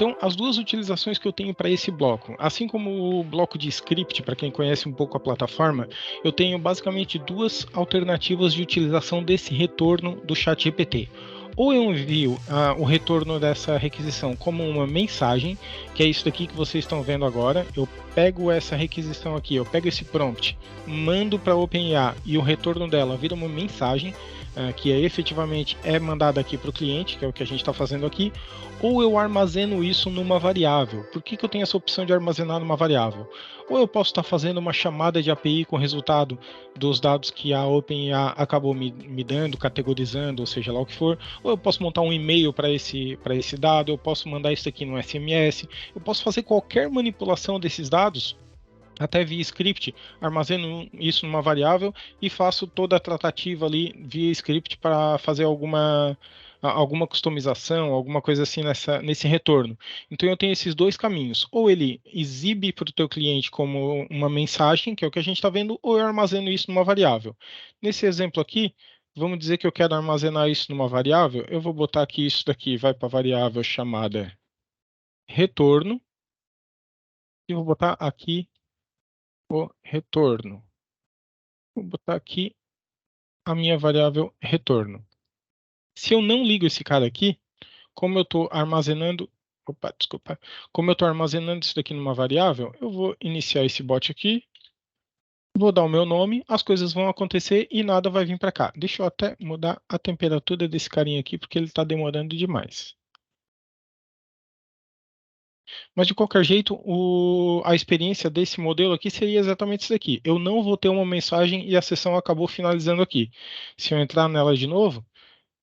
Então, as duas utilizações que eu tenho para esse bloco, assim como o bloco de script, para quem conhece um pouco a plataforma, eu tenho basicamente duas alternativas de utilização desse retorno do ChatGPT. Ou eu envio o retorno dessa requisição como uma mensagem, que é isso daqui que vocês estão vendo agora. Eu pego essa requisição aqui, eu pego esse prompt, mando para a OpenAI e o retorno dela vira uma mensagem, que efetivamente é mandada aqui para o cliente, que é o que a gente está fazendo aqui, ou eu armazeno isso numa variável. Por que eu tenho essa opção de armazenar numa variável? Ou eu posso estar fazendo uma chamada de API com o resultado dos dados que a OpenAI acabou me dando, categorizando, ou seja lá o que for, ou eu posso montar um e-mail para esse dado, eu posso mandar isso aqui no SMS, eu posso fazer qualquer manipulação desses dados até via script, armazeno isso numa variável e faço toda a tratativa ali via script para fazer alguma customização, alguma coisa assim nesse retorno. Então eu tenho esses dois caminhos. Ou ele exibe para o teu cliente como uma mensagem, que é o que a gente está vendo, ou eu armazeno isso numa variável. Nesse exemplo aqui, vamos dizer que eu quero armazenar isso numa variável, eu vou botar aqui isso daqui, vai para a variável chamada retorno, e vou botar aqui o retorno. Vou botar aqui a minha variável retorno. Se eu não ligo esse cara aqui, como eu estou armazenando, como eu estou armazenando isso daqui numa variável, eu vou iniciar esse bot aqui, vou dar o meu nome, as coisas vão acontecer e nada vai vir para cá. Deixa eu até mudar a temperatura desse carinha aqui, porque ele está demorando demais. Mas de qualquer jeito, a experiência desse modelo aqui seria exatamente isso aqui. Eu não vou ter uma mensagem e a sessão acabou finalizando aqui. Se eu entrar nela de novo,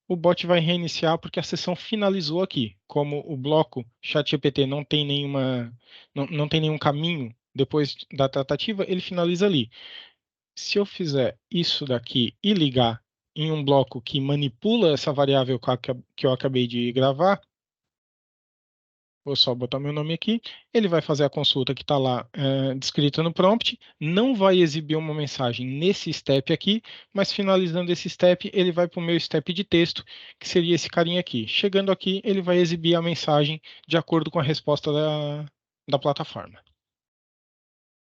o bot vai reiniciar porque a sessão finalizou aqui. Como o bloco ChatGPT não tem nenhum caminho depois da tratativa, ele finaliza ali. Se eu fizer isso daqui e ligar em um bloco que manipula essa variável que eu acabei de gravar, vou só botar meu nome aqui, ele vai fazer a consulta que está lá descrita no prompt, não vai exibir uma mensagem nesse step aqui, mas finalizando esse step, ele vai para o meu step de texto, que seria esse carinha aqui. Chegando aqui, ele vai exibir a mensagem de acordo com a resposta da plataforma.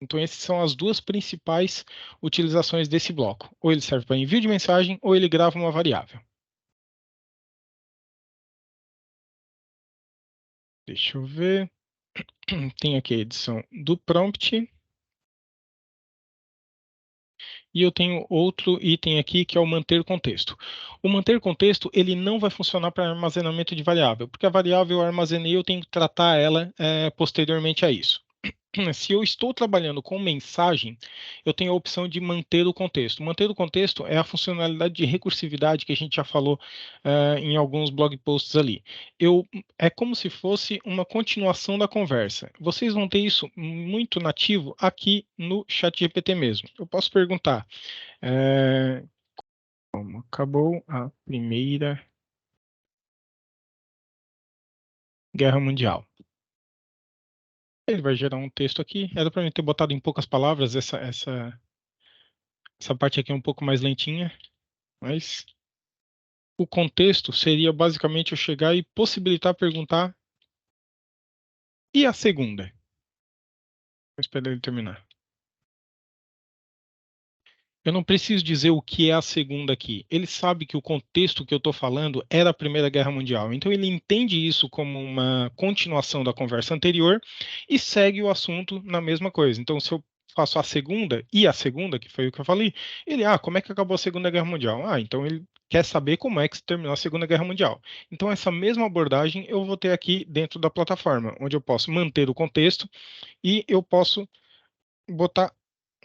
Então, essas são as duas principais utilizações desse bloco. Ou ele serve para envio de mensagem, ou ele grava uma variável. Deixa eu ver. Tem aqui a edição do prompt. E eu tenho outro item aqui que é o manter contexto. O manter contexto ele não vai funcionar para armazenamento de variável, porque a variável eu armazenei, eu tenho que tratar ela posteriormente a isso. Se eu estou trabalhando com mensagem, eu tenho a opção de manter o contexto. Manter o contexto é a funcionalidade de recursividade que a gente já falou em alguns blog posts ali. É como se fosse uma continuação da conversa. Vocês vão ter isso muito nativo aqui no ChatGPT mesmo. Eu posso perguntar, como acabou a Primeira Guerra Mundial? Ele vai gerar um texto aqui. Era para mim ter botado em poucas palavras, essa parte aqui é um pouco mais lentinha, mas o contexto seria basicamente eu chegar e possibilitar perguntar e a segunda? Vou esperar ele terminar. Eu não preciso dizer o que é a segunda aqui. Ele sabe que o contexto que eu estou falando era a Primeira Guerra Mundial. Então ele entende isso como uma continuação da conversa anterior e segue o assunto na mesma coisa. Então, se eu faço a segunda, que foi o que eu falei, como é que acabou a Segunda Guerra Mundial? Então ele quer saber como é que se terminou a Segunda Guerra Mundial. Então, essa mesma abordagem eu vou ter aqui dentro da plataforma, onde eu posso manter o contexto e eu posso botar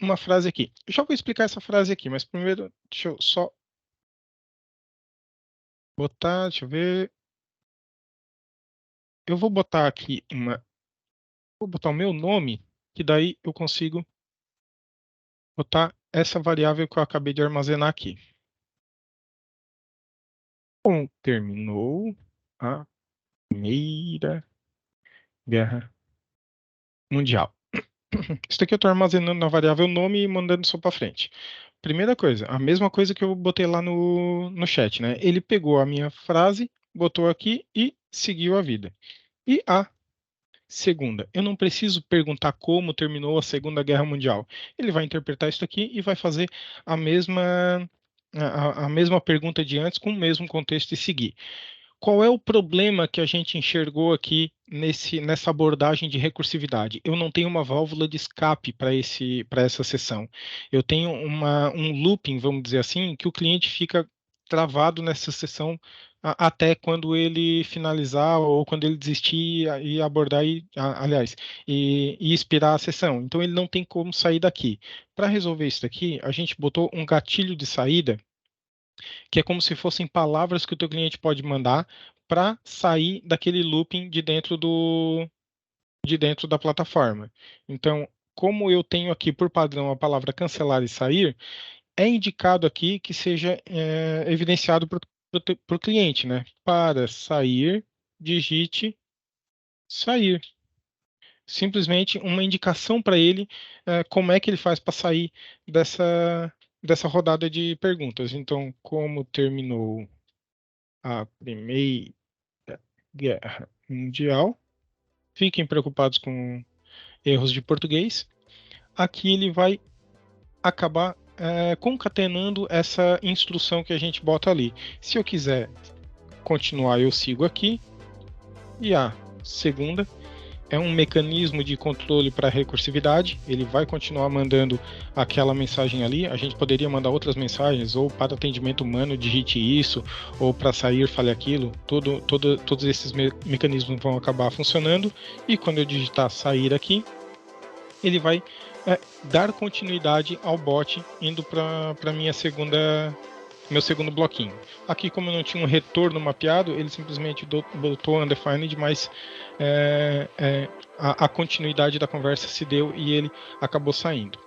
uma frase aqui. Eu já vou explicar essa frase aqui, mas primeiro deixa eu só botar, deixa eu ver. Eu vou botar aqui vou botar o meu nome, que daí eu consigo botar essa variável que eu acabei de armazenar aqui. Bom, terminou a Primeira Guerra Mundial. Isso aqui eu estou armazenando na variável nome e mandando só para frente. Primeira coisa, a mesma coisa que eu botei lá no chat, né? Ele pegou a minha frase, botou aqui e seguiu a vida. E a Segunda, eu não preciso perguntar como terminou a Segunda Guerra Mundial. Ele vai interpretar isso aqui e vai fazer a mesma, a mesma pergunta de antes com o mesmo contexto e seguir. Qual é o problema que a gente enxergou aqui nessa abordagem de recursividade? Eu não tenho uma válvula de escape para essa sessão. Eu tenho um looping, vamos dizer assim, que o cliente fica travado nessa sessão até quando ele finalizar ou quando ele desistir e abordar, aliás, e expirar a sessão. Então ele não tem como sair daqui. Para resolver isso daqui, a gente botou um gatilho de saída que é como se fossem palavras que o teu cliente pode mandar para sair daquele looping de dentro da plataforma. Então, como eu tenho aqui por padrão a palavra cancelar e sair, é indicado aqui que seja evidenciado para o cliente, né? Para sair, digite sair. Simplesmente uma indicação para ele como é que ele faz para sair dessa rodada de perguntas. Então, como terminou a Primeira Guerra Mundial. Fiquem preocupados com erros de português. Aqui ele vai acabar concatenando essa instrução que a gente bota ali. Se eu quiser continuar, eu sigo aqui. E a segunda é um mecanismo de controle para recursividade. Ele vai continuar mandando aquela mensagem ali. A gente poderia mandar outras mensagens, ou para atendimento humano, digite isso, ou para sair, fale aquilo. Todos esses mecanismos vão acabar funcionando. E quando eu digitar sair aqui, ele vai dar continuidade ao bot indo para meu segundo bloquinho. Aqui, como eu não tinha um retorno mapeado, ele simplesmente botou undefined, mas a continuidade da conversa se deu e ele acabou saindo.